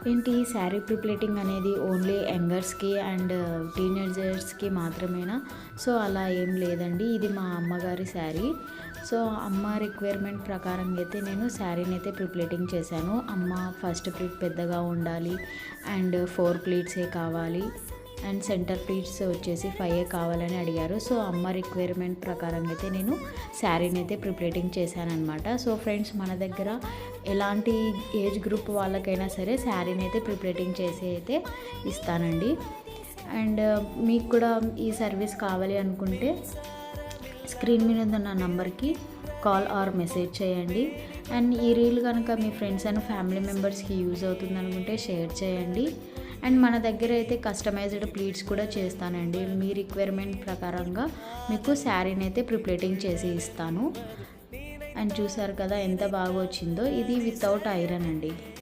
ఏంటి శారీ ప్రిప్లేటింగ్ అనేది only యంగర్స్కి and టీనేజర్స్కి మాత్రమేనా? సో అలా ఏం లేదండి. ఇది మా అమ్మగారి శారీ. సో అమ్మ రిక్వైర్మెంట్ ప్రకారంగా అయితే నేను శారీని అయితే ప్రిప్లేటింగ్ చేశాను. అమ్మ ఫస్ట్ ప్లీట్ పెద్దగా ఉండాలి అండ్ 4 ప్లీట్సే కావాలి అండ్ సెంటర్ ప్లీట్స్ వచ్చేసి 5 కావాలని అడిగారు. సో అమ్మ రిక్వైర్మెంట్ ప్రకారంగా అయితే నేను శారీని అయితే ప్రిప్లేటింగ్ చేశానమాట. సో ఫ్రెండ్స్, మన దగ్గర ఎలాంటి ఏజ్ గ్రూప్ వాళ్ళకైనా సరే శారీని అయితే ప్రిప్లేటింగ్ చేసి అయితే ఇస్తానండి. అండ్ మీకు కూడా ఈ సర్వీస్ కావాలి అనుకుంటే స్క్రీన్ మీద ఉన్న నా నంబర్కి కాల్ ఆర్ మెసేజ్ చేయండి. అండ్ ఈ రీల్ కనుక మీ ఫ్రెండ్స్ అండ్ ఫ్యామిలీ మెంబర్స్కి యూజ్ అవుతుంది అనుకుంటే షేర్ చేయండి. అండ్ మన దగ్గర అయితే కస్టమైజ్డ్ ప్లీట్స్ కూడా చేస్తానండి. మీ రిక్వైర్మెంట్ ప్రకారంగా మీకు శారీని అయితే ప్రిప్లేటింగ్ చేసి ఇస్తాను. అండ్ చూసారు కదా ఎంత బాగా వచ్చిందో. ఇది వితౌట్ ఐరన్ అండి.